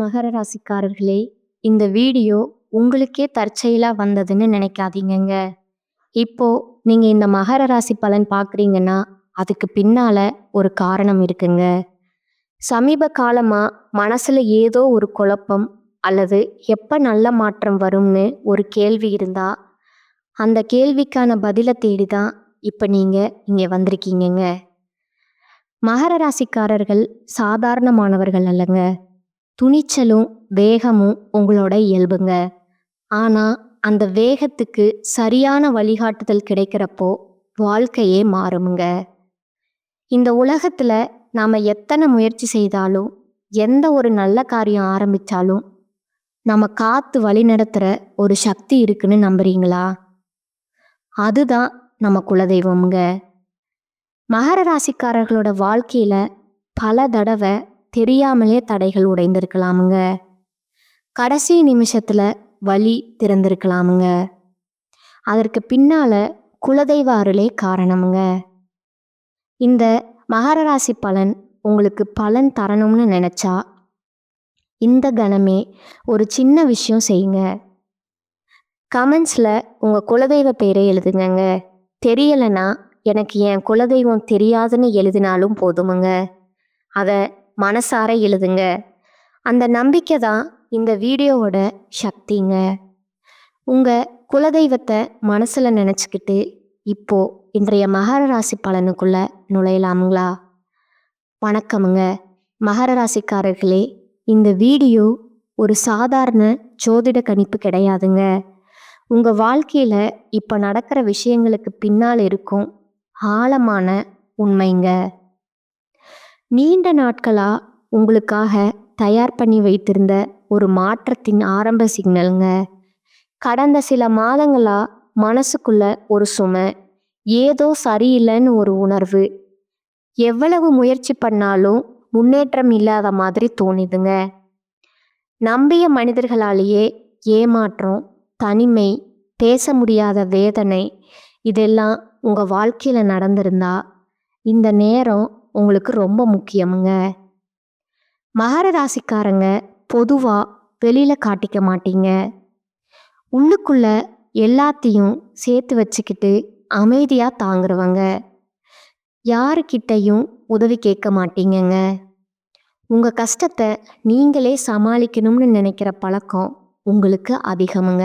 மகர ராசிக்காரர்களே, இந்த வீடியோ உங்களுக்கே தற்செயலா வந்ததுன்னு நினைக்காதீங்கங்க. இப்போ நீங்க இந்த மகர ராசி பலன் பார்க்குறீங்கன்னா, அதுக்கு பின்னால ஒரு காரணம் இருக்குங்க. சமீப காலமா மனசுல ஏதோ ஒரு குழப்பம் அல்லது எப்ப நல்ல மாற்றம் வரும்னு ஒரு கேள்வி இருந்தா, அந்த கேள்விக்கான பதில தேடி தான் இப்ப நீங்க இங்க வந்திருக்கீங்கங்க. மகர ராசிக்காரர்கள் சாதாரணமானவர்கள் அல்லங்க. துணிச்சலும் வேகமும் உங்களோட இயல்புங்க. ஆனா அந்த வேகத்துக்கு சரியான வழிகாட்டுதல் கிடைக்கிறப்போ வாழ்க்கையே மாறுமுங்க. இந்த உலகத்துல நாம எத்தனை முயற்சி செய்தாலும், எந்த ஒரு நல்ல காரியம் ஆரம்பிச்சாலும் நம்ம காத்து வழி நடத்துற ஒரு சக்தி இருக்குன்னு நம்புறீங்களா? அதுதான் நம்ம குலதெய்வம்ங்க. மகர ராசிக்காரர்களோட வாழ்க்கையில பல தடவை தெரியாமலே தடைகள் உடைந்திருக்கலாமுங்க. கடைசி நிமிஷத்துல வழி திறந்திருக்கலாமுங்க. அதற்கு பின்னால குலதெய்வ அருளே காரணமுங்க. இந்த மகர ராசி பலன் உங்களுக்கு பலன் தரணும்னு நினைச்சா இந்த கணமே ஒரு சின்ன விஷயம் செய்யுங்க. கமெண்ட்ஸ்ல உங்க குலதெய்வ பேரை எழுதுங்க. தெரியலைன்னா எனக்கு என் குலதெய்வம் தெரியாதுன்னு எழுதினாலும் போதுமுங்க. அதை மனசார எழுதுங்க. அந்த நம்பிக்கை தான் இந்த வீடியோவோட சக்திங்க. உங்க குலதெய்வத்தை மனசுல நினச்சிக்கிட்டு இப்போ இன்றைய மகர ராசி பலனுக்குள்ள நுழையலாமுங்களா? வணக்கமுங்க மகர ராசிக்காரர்களே. இந்த வீடியோ ஒரு சாதாரண ஜோதிட கணிப்பு கிடையாதுங்க. உங்க வாழ்க்கையில இப்ப நடக்கிற விஷயங்களுக்கு பின்னால் இருக்கும் ஆழமான உண்மைங்க. நீண்ட நாட்களா உங்களுக்காக தயார் பண்ணி வைத்திருந்த ஒரு மாற்றத்தின் ஆரம்ப சிக்னலுங்க. கடந்த சில மாதங்களா மனசுக்குள்ள ஒரு சுமை, ஏதோ சரியில்லைன்னு ஒரு உணர்வு, எவ்வளவு முயற்சி பண்ணாலும் முன்னேற்றம் இல்லாத மாதிரி தோணுதுங்க. நம்பிய மனிதர்களாலேயே ஏமாற்றம், தனிமை, பேச முடியாத வேதனை, இதெல்லாம் உங்க வாழ்க்கையில நடந்திருந்தா இந்த நேரம் உங்களுக்கு ரொம்ப முக்கியமுங்க. மகர ராசிக்காரங்க பொதுவா வெளியில காட்டிக்க மாட்டீங்க. உள்ளுக்குள்ள எல்லாத்தையும் சேர்த்து வச்சுக்கிட்டு அமைதியா தாங்குறவங்க. யாருக்கிட்டையும் உதவி கேட்க மாட்டீங்கங்க. உங்க கஷ்டத்தை நீங்களே சமாளிக்கணும்னு நினைக்கிற பழக்கம் உங்களுக்கு அதிகமுங்க.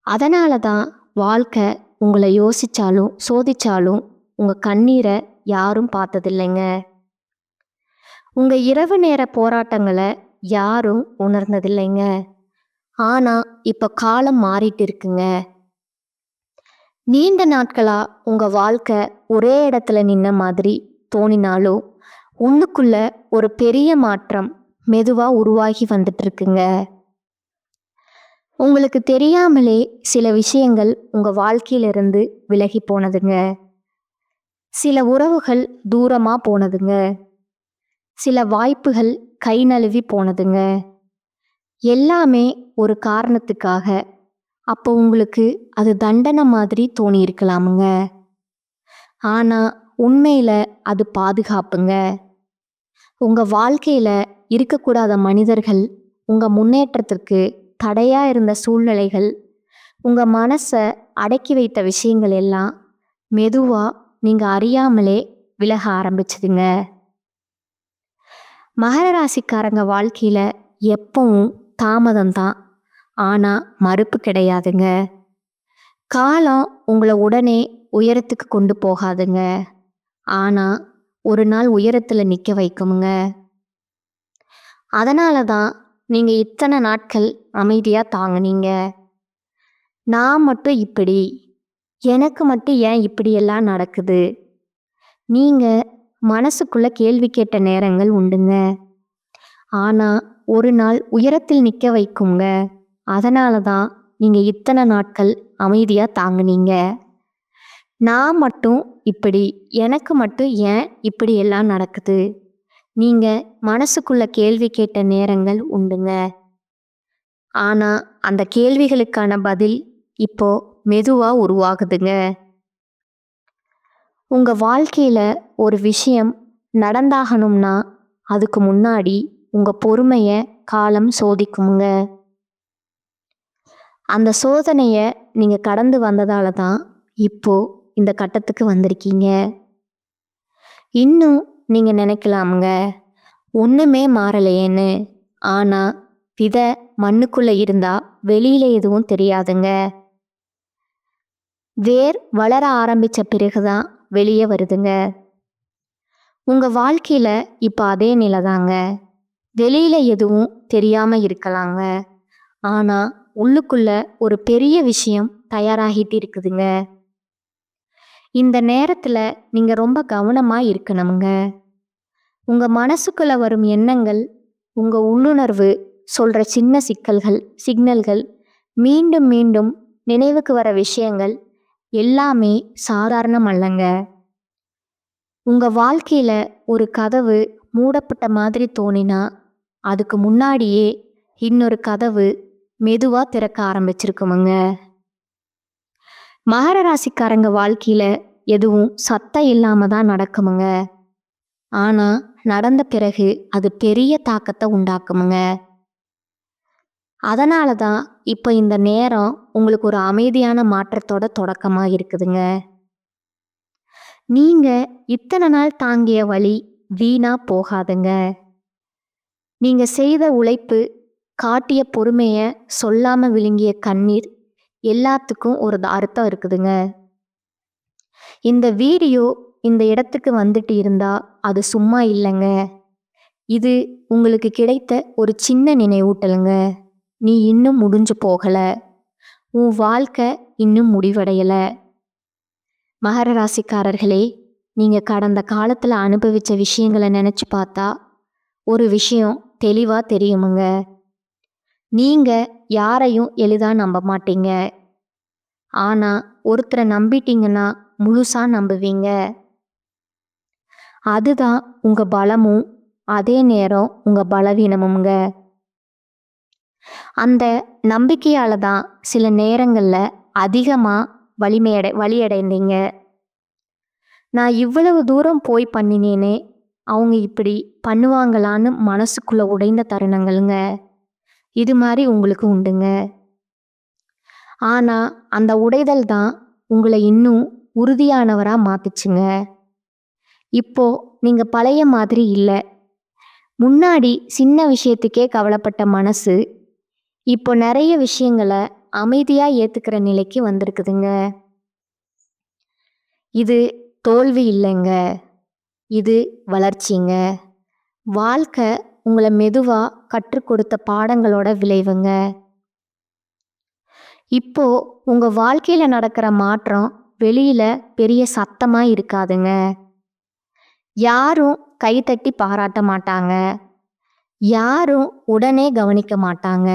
அதனால தான் வாழ்க்கை உங்களை யோசிச்சாலும் சோதிச்சாலும் உங்க கண்ணீரை யாரும் பார்த்ததில்லைங்க. உங்க இரவு நேர போராட்டங்களை யாரும் உணர்ந்ததில்லைங்க. ஆனா இப்ப காலம் மாறிட்டு இருக்குங்க. நீண்ட நாட்களா உங்க வாழ்க்கை ஒரே இடத்துல நின்ன மாதிரி தோணினாலும் உள்ளுக்குள்ள ஒரு பெரிய மாற்றம் மெதுவா உருவாகி வந்துட்டு இருக்குங்க. உங்களுக்கு தெரியாமலே சில விஷயங்கள் உங்க வாழ்க்கையிலிருந்து விலகி போனதுங்க. சில உறவுகள் தூரமா போனதுங்க. சில வாய்ப்புகள் கை நழுவி போனதுங்க. எல்லாமே ஒரு காரணத்துக்காக. அப்போ உங்களுக்கு அது தண்டனை மாதிரி தோணி இருக்கலாமுங்க. ஆனா உண்மையில அது பாதுகாப்புங்க. உங்க வாழ்க்கையில இருக்கக்கூடாத மனிதர்கள், உங்க முன்னேற்றத்திற்கு தடையா இருந்த சூழ்நிலைகள், உங்க மனசை அடக்கி வைத்த விஷயங்கள் எல்லாம் மெதுவா நீங்க அறியாமலே விலக ஆரம்பிச்சதுங்க. மகர ராசிக்காரங்க வாழ்க்கையில எப்பவும் தாமதம்தான், ஆனா மறுப்பு கிடையாதுங்க. காலம் உங்களை உடனே உயரத்துக்கு கொண்டு போகாதுங்க, ஆனா ஒரு நாள் உயரத்துல நிக்க வைக்குமுங்க. அதனால தான் நீங்க இத்தனை நாட்கள் அமைதியா தாங்குனீங்க. நான் மட்டும் இப்படி, எனக்கு மட்டும் ஏன் இப்படியெல்லாம் நடக்குது, நீங்க மனசுக்குள்ள கேள்வி கேட்ட நேரங்கள் உண்டுங்க. ஆனா ஒரு நாள் உயரத்தில் நிக்க வைக்குங்க. அதனால தான் நீங்க இத்தனை நாட்கள் அமைதியா தாங்குனீங்க. நான் மட்டும் இப்படி, எனக்கு மட்டும் ஏன் இப்படி எல்லாம் நடக்குது, நீங்க மனசுக்குள்ள கேள்வி கேட்ட நேரங்கள் உண்டுங்க. ஆனா அந்த கேள்விகளுக்கான பதில் இப்போ மெதுவா உருவாகுதுங்க. உங்க வாழ்க்கையில ஒரு விஷயம் நடந்தாகணும்னா அதுக்கு முன்னாடி உங்கள் பொறுமையை காலம் சோதிக்குமுங்க. அந்த சோதனையை நீங்கள் கடந்து வந்ததால தான் இப்போ இந்த கட்டத்துக்கு வந்திருக்கீங்க. இன்னும் நீங்கள் நினைக்கலாமுங்க, ஒன்றுமே மாறலையேன்னு. ஆனால் விதை மண்ணுக்குள்ளே இருந்தால் வெளியில் எதுவும் தெரியாதுங்க. வேர் வளர ஆரம்பித்த பிறகு தான் வெளியே வருதுங்க. உங்கள் வாழ்க்கையில் இப்போ அதே நிலை தாங்க. வெளியில் எதுவும் தெரியாமல் இருக்கலாங்க, ஆனால் உள்ளுக்குள்ள ஒரு பெரிய விஷயம் தயாராகிட்டு இருக்குதுங்க. இந்த நேரத்தில் நீங்கள் ரொம்ப கவனமாக இருக்கணுங்க. உங்கள் மனசுக்குள்ளே வரும் எண்ணங்கள், உங்கள் உள்ளுணர்வு சொல்கிற சின்ன சிக்னல்கள், மீண்டும் மீண்டும் நினைவுக்கு வர விஷயங்கள் எல்லாமே சாதாரணம் அல்லங்க. உங்கள் வாழ்க்கையில் ஒரு கதவு மூடப்பட்ட மாதிரி தோணினா அதுக்கு முன்னாடியே இன்னொரு கதவு மெதுவாக திறக்க ஆரம்பிச்சிருக்குமுங்க. மகர ராசிக்காரங்க வாழ்க்கையில் எதுவும் சத்தம் இல்லாமல் தான் நடக்குமுங்க. ஆனால் நடந்த பிறகு அது பெரிய தாக்கத்தை உண்டாக்குமுங்க. அதனால தான் இப்போ இந்த நேரம் உங்களுக்கு ஒரு அமைதியான மாற்றத்தோட தொடக்கமாக இருக்குதுங்க. நீங்கள் இத்தனை நாள் தாங்கிய வலி வீணாக போகாதுங்க. நீங்கள் செய்த உழைப்பு, காட்டிய பொறுமையை, சொல்லாமல் விழுங்கிய கண்ணீர் எல்லாத்துக்கும் ஒரு அர்த்தம் இருக்குதுங்க. இந்த வீடியோ இந்த இடத்துக்கு வந்துட்டு இருந்தால் அது சும்மா இல்லைங்க. இது உங்களுக்கு கிடைத்த ஒரு சின்ன நினைவூட்டலுங்க. நீ இன்னும் முடிஞ்சு போகலை, உன் வாழ்க்கை இன்னும் முடிவடையலை. மகர ராசிக்காரர்களே, நீங்கள் கடந்த காலத்தில் அனுபவித்த விஷயங்களை நினச்சி பார்த்தா ஒரு விஷயம் தெளிவாக தெரியுமுங்க. நீங்கள் யாரையும் எளிதாக நம்ப மாட்டீங்க. ஆனால் ஒருத்தரை நம்பிட்டீங்கன்னா முழுசாக நம்புவீங்க. அதுதான் உங்கள் பலமும் அதே நேரம் உங்கள் பலவீனமுங்க. அந்த நம்பிக்கையால் தான் சில நேரங்களில் அதிகமாக வலியடைந்தீங்க. நான் இவ்வளவு தூரம் போய் பண்ணினேனே, அவங்க இப்படி பண்ணுவாங்களான்னு மனசுக்குள்ளே உடைந்த தருணங்கள்ங்க இது மாதிரி உங்களுக்கு உண்டுங்க. ஆனால் அந்த உடைதல் தான் உங்களை இன்னும் உறுதியானவராக மாற்றுச்சுங்க. இப்போ நீங்கள் பழைய மாதிரி இல்லை. முன்னாடி சின்ன விஷயத்துக்கே கவலைப்பட்ட மனசு இப்போ நிறைய விஷயங்களை அமைதியாக ஏற்றுக்கிற நிலைக்கு வந்திருக்குதுங்க. இது தோல்வி இல்லைங்க, இது வளர்ச்சிங்க. வாழ்க்கை உங்களை மெதுவாக கற்றுக் கொடுத்த பாடங்களோட விளைவுங்க. இப்போ உங்கள் வாழ்க்கையில் நடக்கிற மாற்றம் வெளியில் பெரிய சத்தமாக இருக்காதுங்க. யாரும் கைத்தட்டி பாராட்ட மாட்டாங்க, யாரும் உடனே கவனிக்க மாட்டாங்க.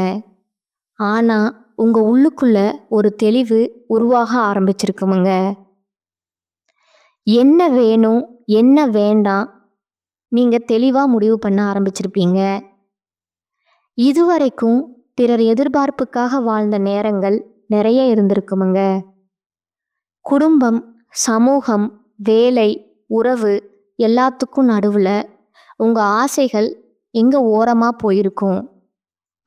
ஆனால் உங்கள் உள்ளுக்குள்ள ஒரு தெளிவு உருவாக ஆரம்பிச்சிருக்குமுங்க. என்ன வேணும், என்ன வேண்டாம், நீங்கள் தெளிவாக முடிவு பண்ண ஆரம்பிச்சிருப்பீங்க. இதுவரைக்கும் பிறர் எதிர்பார்ப்புக்காக வாழ்ந்த நேரங்கள் நிறைய இருந்திருக்குமுங்க. குடும்பம், சமூகம், வேலை, உறவு எல்லாத்துக்கும் நடுவில் உங்கள் ஆசைகள் எங்கே ஓரமாக போயிருக்கும்.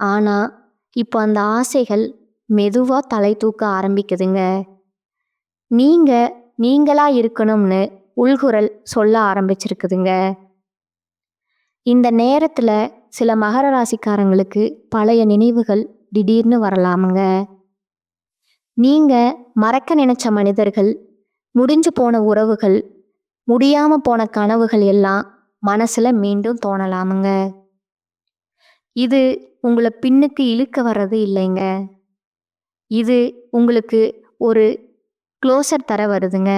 ஆனால் இப்போ அந்த ஆசைகள் மெதுவாக தலை தூக்க ஆரம்பிக்குதுங்க. நீங்களா இருக்கணும்னு உள்குரல் சொல்ல ஆரம்பிச்சிருக்குதுங்க. இந்த நேரத்தில் சில மகர ராசிக்காரங்களுக்கு பழைய நினைவுகள் திடீர்னு வரலாமுங்க. நீங்கள் மறக்க நினைச்ச மனிதர்கள், முடிஞ்சு போன உறவுகள், முடியாமல் போன கனவுகள் எல்லாம் மனசில் மீண்டும் தோணலாமுங்க. இது உங்களை பின்னுக்கு இழுக்க வர்றது இல்லைங்க, இது உங்களுக்கு ஒரு க்ளோசர் தர வருதுங்க.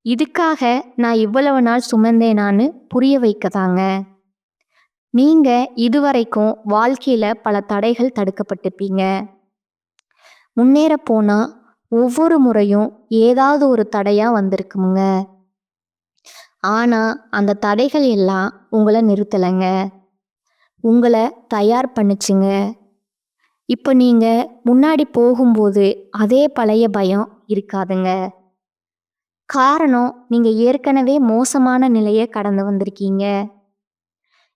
இதுக்காக நான் இவ்வளவு நாள் சுமந்தேனான்னு புரிய வைக்கதாங்க. நீங்கள் இதுவரைக்கும் வாழ்க்கையில் பல தடைகள் தடுக்கப்பட்டிருப்பீங்க. முன்னேற போனால் ஒவ்வொரு முறையும் ஏதாவது ஒரு தடையாக வந்திருக்குமுங்க. ஆனால் அந்த தடைகள் எல்லாம் உங்களை நிறுத்தலைங்க, உங்களை தயார் பண்ணுச்சுங்க. இப்போ நீங்கள் முன்னாடி போகும்போது அதே பழைய பயம் இருக்காதுங்க. காரணம், நீங்கள் ஏற்கனவே மோசமான நிலையை கடந்து வந்திருக்கீங்க.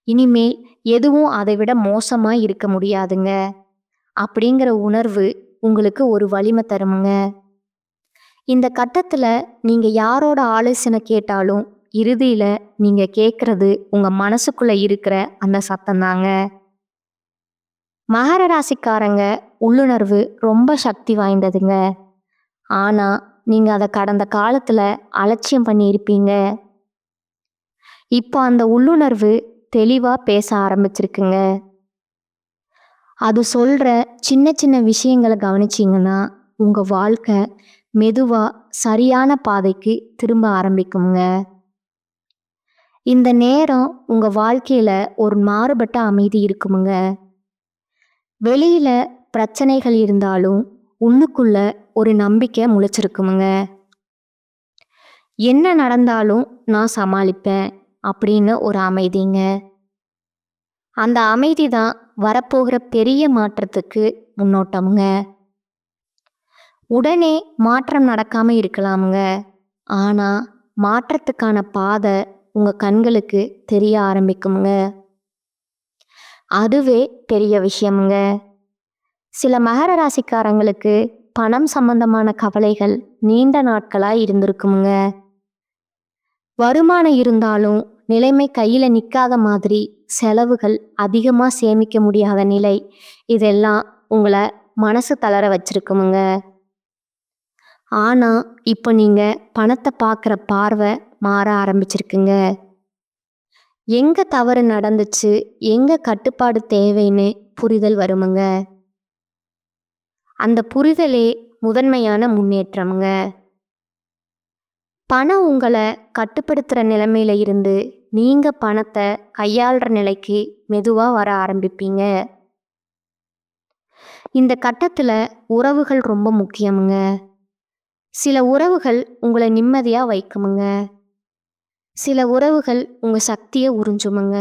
இனிமேல் எதுவும் அதை விட மோசமா இருக்க முடியாதுங்க அப்படிங்கிற உணர்வு உங்களுக்கு ஒரு வலிமை தருமுங்க. இந்த கட்டத்துல நீங்க யாரோட ஆலோசனை கேட்டாலும் இறுதியில நீங்க கேட்கறது உங்க மனசுக்குள்ள இருக்கிற அந்த சத்தம் தாங்க. மகர ராசிக்காரங்க உள்ளுணர்வு ரொம்ப சக்தி வாய்ந்ததுங்க. ஆனா நீங்க அதை கடந்த காலத்துல அலட்சியம் பண்ணியிருப்பீங்க. இப்போ அந்த உள்ளுணர்வு தெளிவா பேச ஆரம்பிச்சிருக்குங்க. அது சொல்ற சின்ன சின்ன விஷயங்களை கவனிச்சிங்கன்னா உங்க வாழ்க்கை மெதுவா சரியான பாதைக்கு திரும்ப ஆரம்பிக்குங்க. இந்த நேரம் உங்க வாழ்க்கையில ஒரு மாறுபட்ட அமைதி இருக்குமுங்க. வெளியில பிரச்சனைகள் இருந்தாலும் உள்ளுக்குள்ள ஒரு நம்பிக்கை முளைச்சிருக்குமுங்க. என்ன நடந்தாலும் நான் சமாளிப்பேன் அப்படின்னு ஒரு அமைதிங்க. அந்த அமைதி தான் வரப்போகிற பெரிய மாற்றத்துக்கு முன்னோட்டமுங்க. உடனே மாற்றம் நடக்காம இருக்கலாமுங்க. ஆனா மாற்றத்துக்கான பாதை உங்க கண்களுக்கு தெரிய ஆரம்பிக்குமுங்க. அதுவே பெரிய விஷயமுங்க. சில மகர ராசிக்காரங்களுக்கு பணம் சம்பந்தமான கவலைகள் நீண்ட நாட்களா இருந்திருக்குமுங்க. வருமானம் இருந்தாலும் நிலைமை கையில நிக்காத மாதிரி செலவுகள் அதிகமா சேமிக்க முடியாத நிலை, இதெல்லாம் உங்களை மனசு தளர வச்சிருக்குமுங்க. ஆனா இப்போ நீங்க பணத்தை பார்க்குற பார்வை மாற ஆரம்பிச்சிருக்குங்க. எங்க தவறு நடந்துச்சு, எங்க கட்டுப்பாடு தேவைன்னு புரிதல் வருமுங்க. அந்த புரிதலே முதன்மையான முன்னேற்றமுங்க. பணம் உங்களை கட்டுப்படுத்துகிற நிலைமையில இருந்து நீங்க பணத்தை கையாளுற நிலைக்கு மெதுவா வர ஆரம்பிப்பீங்க. இந்த கட்டத்துல உறவுகள் ரொம்ப முக்கியமுங்க. சில உறவுகள் உங்களை நிம்மதியா வைக்குமுங்க. சில உறவுகள் உங்க சக்தியை உறிஞ்சுமுங்க.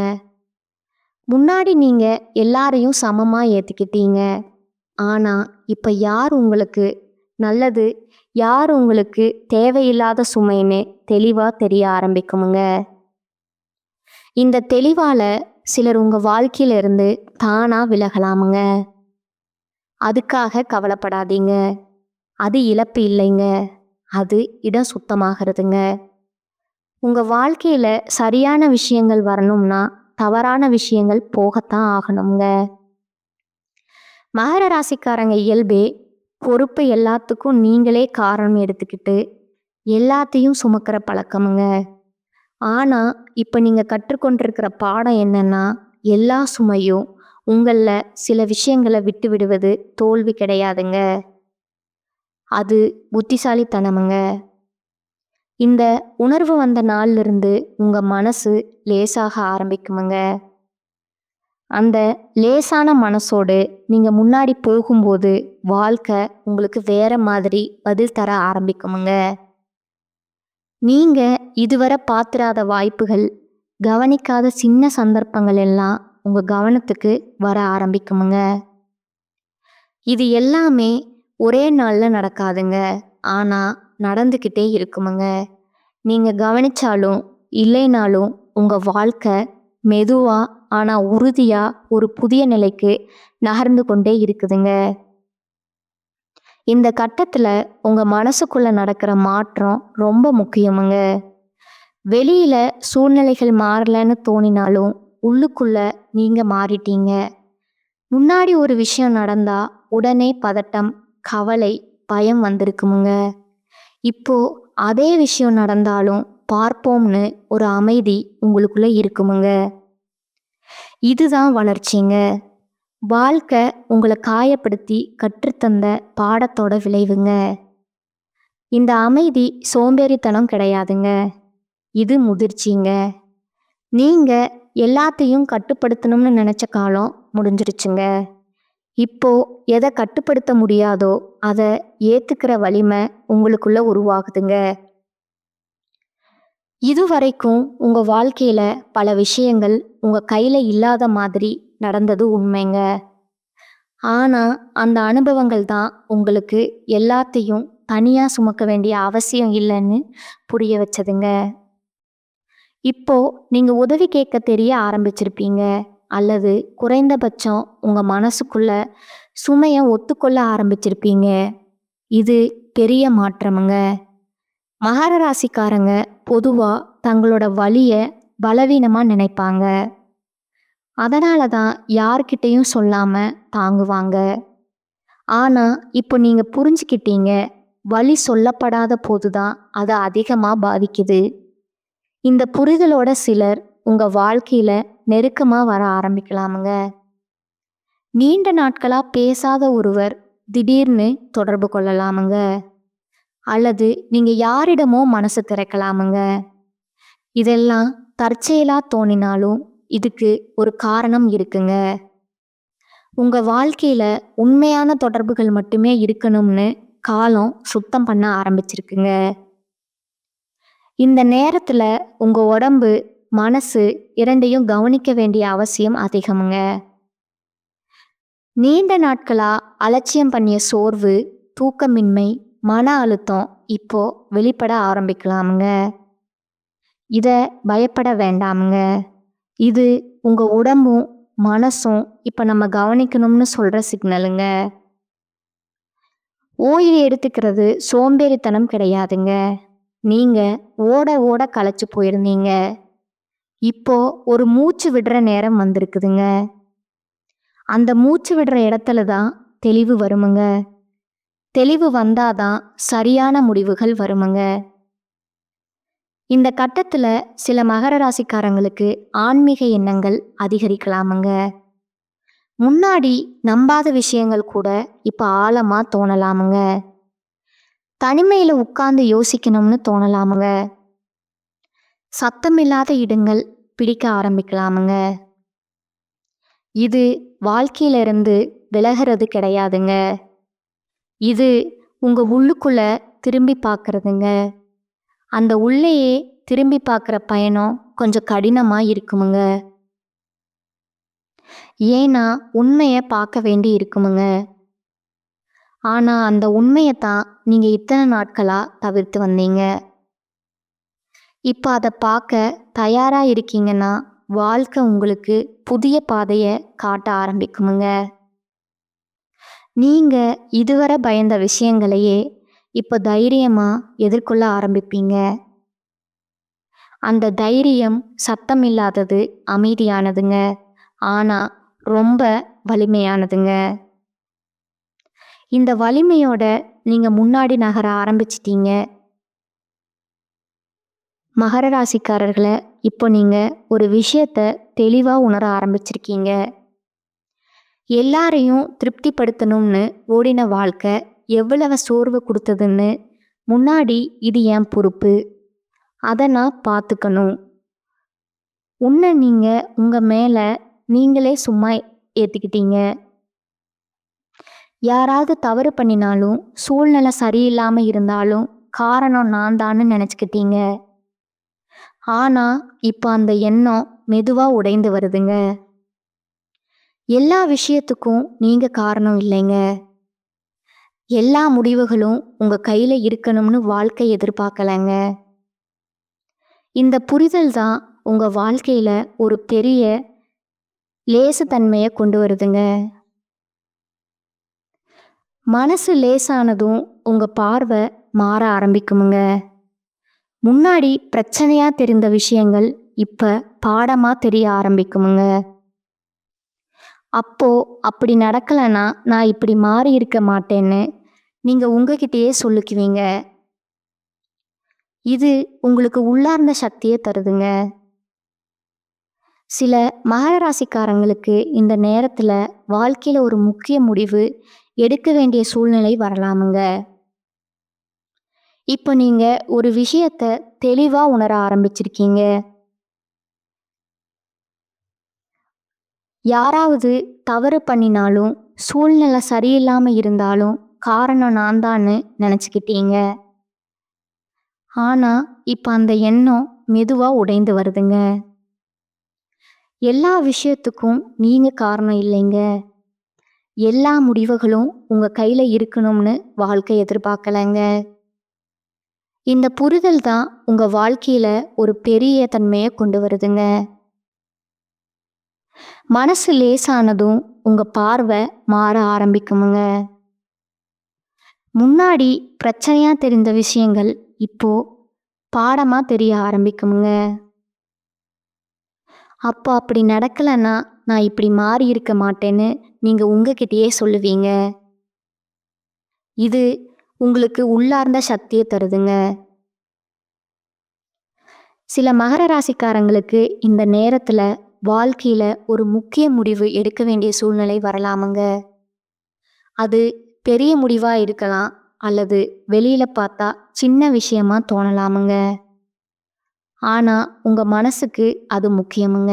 முன்னாடி நீங்க எல்லாரையும் சமமா ஏத்துக்கிட்டீங்க. ஆனா இப்ப யார் உங்களுக்கு நல்லது, யார் உங்களுக்கு தேவையில்லாத சுமைன்னு தெளிவா தெரிய ஆரம்பிக்குமுங்க. இந்த தெளிவால சிலர் உங்க வாழ்க்கையில இருந்து தானா விலகலாமுங்க. அதுக்காக கவலைப்படாதீங்க. அது இழப்பு இல்லைங்க. அது இடம் சுத்தமாகிறதுங்க. உங்க வாழ்க்கையில சரியான விஷயங்கள் வரணும்னா தவறான விஷயங்கள் போகத்தான் ஆகணுங்க. மகர ராசிக்காரங்க இயல்பே பொறுப்பு எல்லாத்துக்கும் நீங்களே காரணம் எடுத்துக்கிட்டு எல்லாத்தையும் சுமக்கிற பழக்கமுங்க. ஆனா இப்ப நீங்க கற்றுக்கொண்டிருக்கிற பாடம் என்னன்னா, எல்லா சுமையும் உங்கள சில விஷயங்களை விட்டு விடுவது தோல்வி கிடையாதுங்க. அது புத்திசாலித்தனமுங்க. இந்த உணர்வு வந்த நாள்ல இருந்து உங்க மனசு லேசாக ஆரம்பிக்குமுங்க. அந்த லேசான மனசோடு நீங்க முன்னாடி போகும்போது வாழ்க்கை உங்களுக்கு வேற மாதிரி பதில் தர ஆரம்பிக்குமுங்க. நீங்க இதுவரை பார்த்திராத வாய்ப்புகள், கவனிக்காத சின்ன சந்தர்ப்பங்கள் எல்லாம் உங்க கவனத்துக்கு வர ஆரம்பிக்குமுங்க. இது எல்லாமே ஒரே நாள்ல நடக்காதுங்க. ஆனா நடந்துக்கிட்டே இருக்குமுங்க. நீங்க கவனிச்சாலும் இல்லைனாலும் உங்க வாழ்க்கை மெதுவா ஆனா உறுதியா ஒரு புதிய நிலைக்கு நகர்ந்து கொண்டே இருக்குதுங்க. இந்த கட்டத்துல உங்க மனசுக்குள்ள நடக்கிற மாற்றம் ரொம்ப முக்கியமுங்க. வெளியில சூழ்நிலைகள் மாறலன்னு தோணினாலும் உள்ளுக்குள்ள நீங்க மாறிட்டீங்க. முன்னாடி ஒரு விஷயம் நடந்தா உடனே பதட்டம், கவலை, பயம் வந்திருக்குமுங்க. இப்போ அதே விஷயம் நடந்தாலும் பார்ப்போம்னு ஒரு அமைதி உங்களுக்குள்ள இருக்குமுங்க. இதுதான் வளர்ச்சிங்க. வாழ்க்கை உங்களை காயப்படுத்தி கற்றுத்தந்த பாடத்தோட விளைவுங்க. இந்த அமைதி சோம்பேறித்தனம் கிடையாதுங்க. இது முதிர்ச்சிங்க. நீங்க எல்லாத்தையும் கட்டுப்படுத்தணும்னு நினைச்ச காலம் முடிஞ்சிருச்சுங்க. இப்போ எதை கட்டுப்படுத்த முடியாதோ அதை ஏத்துக்கிற வலிமை உங்களுக்குள்ள உருவாகுதுங்க. இதுவரைக்கும் உங்க வாழ்க்கையில பல விஷயங்கள் உங்க கையில இல்லாத மாதிரி நடந்தது உண்மைங்க. ஆனா அந்த அனுபவங்கள் தான் உங்களுக்கு எல்லாத்தையும் தனியா சுமக்க வேண்டிய அவசியம் இல்லைன்னு புரிய வச்சதுங்க. இப்போ நீங்க உதவி கேட்க தெரிய ஆரம்பிச்சிருப்பீங்க. அல்லது குறைந்தபட்சம் உங்க மனசுக்குள்ள சுமைய ஒத்துக்கொள்ள ஆரம்பிச்சிருப்பீங்க. இது பெரிய மாற்றமுங்க. மகர ராசிக்காரங்க பொதுவா தங்களோட வலிய பலவீனமா நினைப்பாங்க. அதனால தான் யார்கிட்டயும் சொல்லாம தாங்குவாங்க. ஆனா இப்போ நீங்க புரிஞ்சுக்கிட்டீங்க. வலி சொல்லப்படாத போதுதான் அது அதிகமா பாதிக்குது. இந்த புரிதலோட சிலர் உங்க வாழ்க்கையில நெருக்கமா வர ஆரம்பிக்கலாமுங்க. நீண்ட நாட்களா பேசாத ஒருவர் திடீர்னு தொடர்பு கொள்ளலாமுங்க. அல்லது நீங்க யாரிடமோ மனசு திறக்கலாமுங்க. இதெல்லாம் தற்செயலா தோணினாலும் இதுக்கு ஒரு காரணம் இருக்குங்க. உங்க வாழ்க்கையில உண்மையான தொடர்புகள் மட்டுமே இருக்கணும்னு காலம் சுத்தம் பண்ண ஆரம்பிச்சிருக்குங்க. இந்த நேரத்துல உங்க உடம்பு, மனசு இரண்டையும் கவனிக்க வேண்டிய அவசியம் அதிகமுங்க. நீண்ட நாட்களா அலட்சியம் பண்ணிய சோர்வு, தூக்கமின்மை, மன அழுத்தம் இப்போ வெளிப்பட ஆரம்பிக்கலாமுங்க. இத பயப்பட வேண்டாமுங்க. இது உங்க உடம்பும் மனசும் இப்ப நம்ம கவனிக்கணும்னு சொல்ற சிக்னலுங்க. ஓய்வு எடுத்துக்கிறது சோம்பேறித்தனம் கிடையாதுங்க. நீங்க ஓட ஓட களைச்சு போயிருந்தீங்க. இப்போ ஒரு மூச்சு விடுற நேரம் வந்திருக்குதுங்க. அந்த மூச்சு விடுற இடத்துல தான் தெளிவு வருமுங்க. தெளிவு வந்தாதான் சரியான முடிவுகள் வருமுங்க. இந்த கட்டத்துல சில மகர ராசிக்காரங்களுக்கு ஆன்மீக எண்ணங்கள் அதிகரிக்கலாமுங்க. முன்னாடி நம்பாத விஷயங்கள் கூட இப்ப ஆழமா தோணலாமுங்க. தனிமையில உட்கார்ந்து யோசிக்கணும்னு தோணலாமுங்க. சத்தமில்லாத இடங்கள் பிடிக்க ஆரம்பிக்கலாமுங்க. இது வாழ்க்கையில இருந்து விலகிறது கிடையாதுங்க. இது உங்க உள்ளுக்குள்ள திரும்பி பார்க்கறதுங்க. அந்த உள்ளேயே திரும்பி பார்க்குற பயணம் கொஞ்சம் கடினமா இருக்குமுங்க. ஏன்னா உண்மைய பார்க்க வேண்டி இருக்குமுங்க. ஆனா அந்த உண்மையத்தான் நீங்க இத்தனை நாட்களா தவிர்த்து வந்தீங்க. இப்ப அதை பார்க்க தயாரா இருக்கீங்கன்னா வாழ்க்கை உங்களுக்கு புதிய பாதைய காட்ட ஆரம்பிக்குமுங்க. நீங்க இதுவரை பயந்த விஷயங்களையே இப்ப தைரியமா எதிர்கொள்ள ஆரம்பிப்பீங்க. அந்த தைரியம் சத்தம் இல்லாதது, அமைதியானதுங்க. ஆனா ரொம்ப வலிமையானதுங்க. இந்த வலிமையோட நீங்க முன்னாடி நகர ஆரம்பிச்சிட்டீங்க. மகர ராசிக்காரர்களை இப்போ நீங்க ஒரு விஷயத்த தெளிவா உணர ஆரம்பிச்சிருக்கீங்க. எல்லாரையும் திருப்திப்படுத்தணும்னு ஓடின வாழ்க்கை எவ்வளவு சோர்வு கொடுத்ததுன்னு முன்னாடி இது என் பொறுப்பு, அதை நான் பார்த்துக்கணும். உன்னை நீங்க உங்க மேல நீங்களே சும்மா ஏத்துக்கிட்டீங்க. யாராவது தவறு பண்ணினாலும், சூழ்நிலை சரியில்லாம இருந்தாலும் காரணம் நான் தான்னு நினைச்சுக்கிட்டீங்க. ஆனா இப்ப அந்த எண்ணம் மெதுவா உடைந்து வருதுங்க. எல்லா விஷயத்துக்கும் நீங்க காரணம் இல்லைங்க. எல்லா முடிவுகளும் உங்க கையில இருக்கணும்னு வாழ்க்கை எதிர்பார்க்கலங்க. இந்த புரிதல் தான் உங்க வாழ்க்கையில ஒரு பெரிய லேசுத்தன்மையை கொண்டு வருதுங்க. மனசு லேசானதும் உங்க பார்வை மாற ஆரம்பிக்குமுங்க. முன்னாடி பிரச்சனையா தெரிந்த விஷயங்கள் இப்ப பாடமா தெரிய ஆரம்பிக்குமுங்க. அப்போ அப்படி நடக்கலைன்னா நான் இப்படி மாறி இருக்க மாட்டேன்னு நீங்க உங்ககிட்டயே சொல்லிக்குவீங்க. இது உங்களுக்கு உள்ளார்ந்த சக்தியை தருதுங்க. சில மகர ராசிக்காரங்களுக்கு இந்த நேரத்துல வாழ்க்கையில ஒரு முக்கிய முடிவு எடுக்க வேண்டிய சூழ்நிலை வரலாமுங்க. இப்போ நீங்க ஒரு விஷயத்த தெளிவா உணர ஆரம்பிச்சிருக்கீங்க. யாராவது தவறு பண்ணினாலும், சூழ்நிலை சரியில்லாம இருந்தாலும் காரணம் நான் தான்னு நினைச்சுக்கிட்டீங்க. ஆனா இப்ப அந்த எண்ணம் மெதுவா உடைந்து வருதுங்க. எல்லா விஷயத்துக்கும் நீங்க காரணம் இல்லைங்க. எல்லா முடிவுகளும் உங்க கையில இருக்கணும்னு வாழ்க்கை எதிர்பார்க்கலங்க. இந்த புரிதல் தான் உங்க வாழ்க்கையில ஒரு பெரிய தன்மையை கொண்டு வருதுங்க. மனசு லேசானதும் உங்க பார்வை மாற ஆரம்பிக்குமுங்க. முன்னாடி பிரச்சனையா தெரிந்த விஷயங்கள் இப்போ பாடமா தெரிய ஆரம்பிக்குமுங்க. அப்போ அப்படி நடக்கலைன்னா நான் இப்படி மாறி இருக்க மாட்டேன்னு நீங்க உங்ககிட்டயே சொல்லுவீங்க. இது உங்களுக்கு உள்ளார்ந்த சக்தியை தருதுங்க. சில மகர ராசிக்காரங்களுக்கு இந்த நேரத்துல வாழ்க்கையில ஒரு முக்கிய முடிவு எடுக்க வேண்டிய சூழ்நிலை வரலாமுங்க. அது பெரிய முடிவா இருக்கலாம், அல்லது வெளியில பார்த்தா சின்ன விஷயமா தோணலாமுங்க. ஆனா உங்க மனசுக்கு அது முக்கியமுங்க.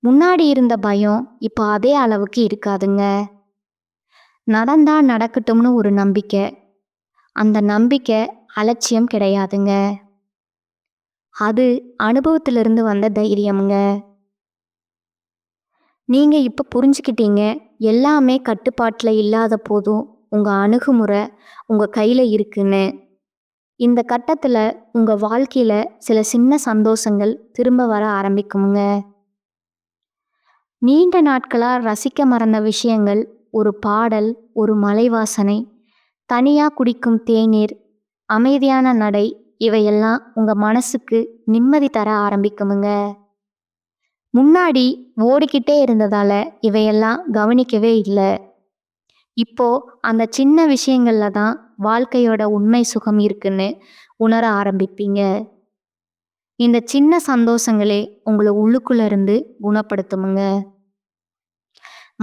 முன்னாடி இருந்த பயம் இப்போ அதே அளவுக்கு இருக்காதுங்க. நடந்தா நடக்கட்டும்னு ஒரு நம்பிக்கை. அந்த நம்பிக்கை அலட்சியம் கிடையாதுங்க. அது அனுபவத்திலிருந்து வந்த தைரியமுங்க. நீங்க இப்ப புரிஞ்சுக்கிட்டீங்க, எல்லாமே கட்டுப்பாட்டுல இல்லாத போதும் உங்க அணுகுமுறை உங்க கையில இருக்குன்னு. இந்த கட்டத்துல உங்க வாழ்க்கையில சில சின்ன சந்தோஷங்கள் திரும்ப வர ஆரம்பிக்குமுங்க. நீண்ட நாட்களா ரசிக்க மறந்த விஷயங்கள், ஒரு பாடல், ஒரு மலை வாசனை, தனியா குடிக்கும் தேநீர், அமைதியான நடை, இவையெல்லாம் உங்க மனசுக்கு நிம்மதி தர ஆரம்பிக்குமுங்க. முன்னாடி ஓடிக்கிட்டே இருந்ததால இவையெல்லாம் கவனிக்கவே இல்லை. இப்போ அந்த சின்ன விஷயங்கள்ல தான் வாழ்க்கையோட உண்மை சுகம் இருக்குன்னு உணர ஆரம்பிப்பீங்க. இந்த சின்ன சந்தோஷங்களே உங்களை உள்ளுக்குள்ள இருந்து குணப்படுத்துமுங்க.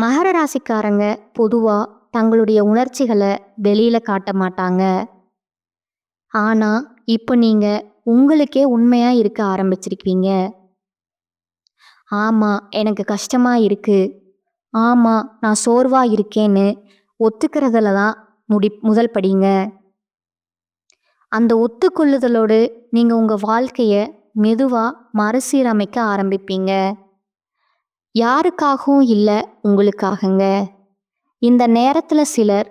மகர ராசிக்காரங்க பொதுவா தங்களுடைய உணர்ச்சிகளை வெளியில காட்ட மாட்டாங்க. ஆனா இப்போ நீங்க உங்களுக்கே உண்மையா இருக்க ஆரம்பிச்சிருக்கீங்க. ஆமா, எனக்கு கஷ்டமா இருக்கு. ஆமா, நான் சோர்வா இருக்கேன்னு ஒத்துக்கிறதுல தான் முதல் படிங்க. அந்த ஒத்துக்கொள்ளுதலோடு நீங்க உங்க வாழ்க்கைய மெதுவா மறுசீரமைக்க ஆரம்பிப்பீங்க. யாருக்காகவும் இல்லை, உங்களுக்காகங்க. இந்த நேரத்துல சிலர்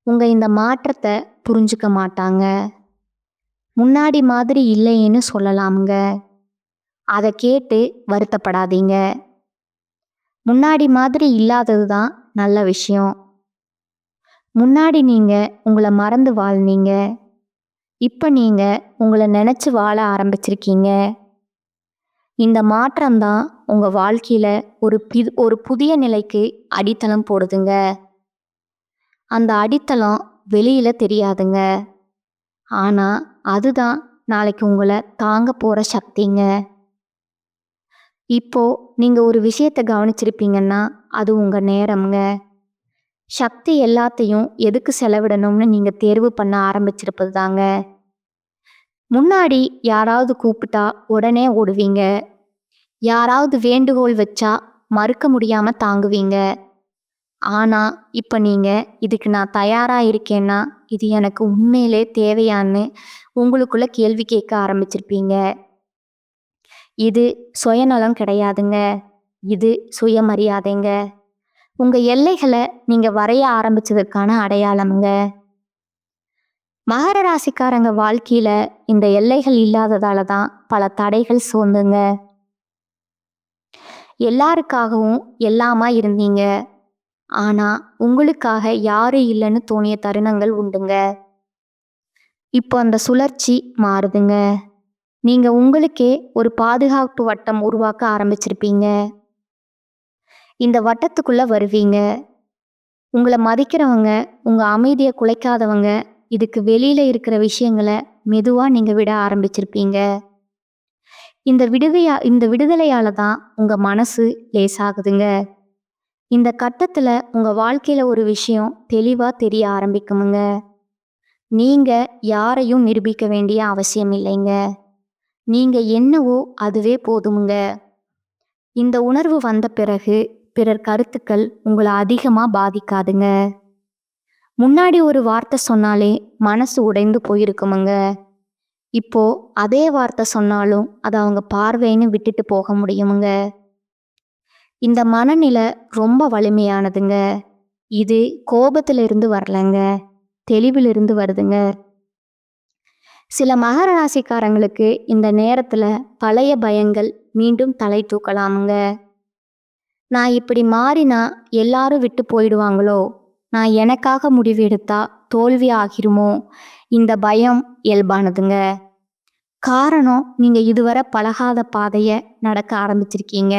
உங்க இந்த மாற்றத்தை புரிஞ்சுக்க மாட்டாங்க. முன்னாடி மாதிரி இல்லைன்னு சொல்லலாமுங்க. அதை கேட்டு வருத்தப்படாதீங்க. முன்னாடி மாதிரி இல்லாதது தான் நல்ல விஷயம். முன்னாடி நீங்க உங்களை மறந்து வாழ்ந்தீங்க. இப்ப நீங்க உங்களை நினைச்சு வாழ ஆரம்பிச்சிருக்கீங்க. இந்த மாற்றம்தான் உங்க வாழ்க்கையில ஒரு புதிய நிலைக்கு அடித்தளம் போடுதுங்க. அந்த அடித்தளம் வெளியில தெரியாதுங்க. ஆனா அதுதான் நாளைக்கு உங்களை தாங்க போற சக்திங்க. இப்போ நீங்க ஒரு விஷயத்தை கவனிச்சிருப்பீங்கன்னா அது உங்க நேரம்ங்க. சக்தி எல்லாத்தையும் எதுக்கு செலவிடணும்னு நீங்க தேர்வு பண்ண ஆரம்பிச்சிருப்பது தாங்க. முன்னாடி யாராவது கூப்பிட்டா உடனே ஓடுவீங்க. யாராவது வேண்டுகோள் வச்சா மறுக்க முடியாம தாங்குவீங்க. ஆனா இப்ப நீங்க இதுக்கு நான் தயாரா இருக்கேன்னா இது எனக்கு உண்மையிலே தேவையான்னு உங்களுக்குள்ள கேள்வி கேட்க ஆரம்பிச்சிருப்பீங்க. இது சுயநலம் கிடையாதுங்க. இது சுயமரியாதைங்க. உங்க எல்லைகளை நீங்க வரைய ஆரம்பிச்சதற்கான அடையாளம்ங்க. மகர ராசிக்காரங்க வாழ்க்கையில இந்த எல்லைகள் இல்லாததால தான் பல தடைகள் சூழ்ந்துங்க. எல்லாருக்காகவும் எல்லாமா இருந்தீங்க. ஆனா உங்களுக்காக யாரும் இல்லைன்னு தோணிய தருணங்கள் உண்டுங்க. இப்போ அந்த சுழற்சி மாறுதுங்க. நீங்க உங்களுக்கே ஒரு பாதுகாப்பு வட்டம் உருவாக்க ஆரம்பிச்சிருப்பீங்க. இந்த வட்டத்துக்குள்ள வருவீங்க. உங்களை மதிக்கிறவங்க, உங்க அமைதியை குலைக்காதவங்க, இதுக்கு வெளியில இருக்கிற விஷயங்களை மெதுவா நீங்க விட ஆரம்பிச்சிருப்பீங்க. இந்த விடுதலையால தான் உங்க மனசு லேசாகுதுங்க. இந்த கட்டத்துல உங்க வாழ்க்கையில ஒரு விஷயம் தெளிவா தெரிய ஆரம்பிக்குமுங்க. நீங்க யாரையும் நிரூபிக்க வேண்டிய அவசியம் இல்லைங்க. நீங்க என்னவோ அதுவே போதுமுங்க. இந்த உணர்வு வந்த பிறகு பிறர் கருத்துக்கள் உங்களை அதிகமா பாதிக்காதுங்க. முன்னாடி ஒரு வார்த்தை சொன்னாலே மனசு உடைந்து போயிருக்குமுங்க. இப்போ அதே வார்த்தை சொன்னாலும் அதை அவங்க பார்வைன்னு விட்டுட்டு போக முடியுமுங்க. இந்த மனநிலை ரொம்ப வலிமையானதுங்க. இது கோபத்திலிருந்து வரலங்க, தெளிவிலிருந்து வருதுங்க. சில மகர ராசிக்காரங்களுக்கு இந்த நேரத்தில் பழைய பயங்கள் மீண்டும் தலை தூக்கலாமுங்க. நான் இப்படி மாறினா எல்லாரும் விட்டு போயிடுவாங்களோ, நான் எனக்காக முடிவு எடுத்தா தோல்வி ஆகிருமோ, இந்த பயம் இயல்பானதுங்க. காரணம், நீங்கள் இதுவரை பழகாத பாதையை நடக்க ஆரம்பிச்சிருக்கீங்க.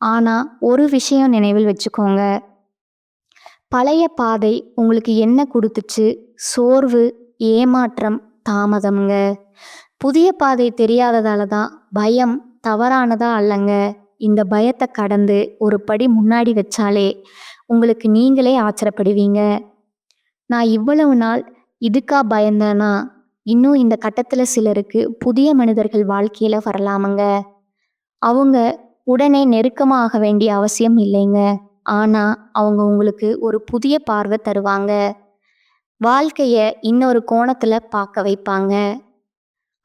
ஆனால் ஒரு விஷயம் நினைவில் வச்சுக்கோங்க, பழைய பாதை உங்களுக்கு என்ன கொடுத்துச்சு? சோர்வு, ஏமாற்றம், தாமதம்ங்க. புதிய பாதை தெரியாததால தான் பயம் தவறானதா அல்லங்க. இந்த பயத்தை கடந்து ஒரு படி முன்னாடி வச்சாலே உங்களுக்கு நீங்களே ஆச்சரியப்படுவீங்க. நான் இவ்வளவு நாள் இதுக்கா பயந்தேனா? இன்னும் இந்த கட்டத்தில் சிலருக்கு புதிய மனிதர்கள் வாழ்க்கையில் வரலாமுங்க. அவங்க உடனே நெருக்கமாக வேண்டிய அவசியம் இல்லைங்க. ஆனால் அவங்க உங்களுக்கு ஒரு புதிய பார்வை தருவாங்க. வாழ்க்கையை இன்னொரு கோணத்தில் பார்க்க வைப்பாங்க.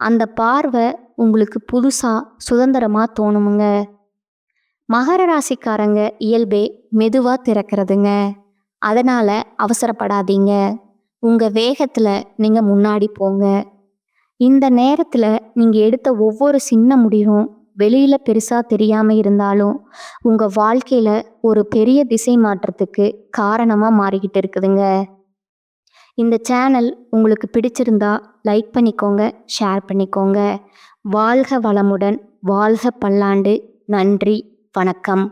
அந்த பார்வை உங்களுக்கு புதுசாக சுதந்திரமாக தோணுமுங்க. மகர ராசிக்காரங்க இயல்பே மெதுவாக திறக்கிறதுங்க. அதனால் அவசரப்படாதீங்க. உங்கள் வேகத்தில் நீங்கள் முன்னாடி போங்க. இந்த நேரத்தில் நீங்கள் எடுத்த ஒவ்வொரு சின்ன முடிவும் வெளியில் பெருசாக தெரியாமல் இருந்தாலும் உங்கள் வாழ்க்கையில் ஒரு பெரிய திசை மாற்றத்துக்கு காரணமாக மாறிக்கிட்டு இருக்குதுங்க. இந்த சேனல் உங்களுக்கு பிடிச்சிருந்தா லைக் பண்ணிக்கோங்க, ஷேர் பண்ணிக்கோங்க. வாழ்க வளமுடன், வாழ்க பல்லாண்டு. நன்றி, வணக்கம்.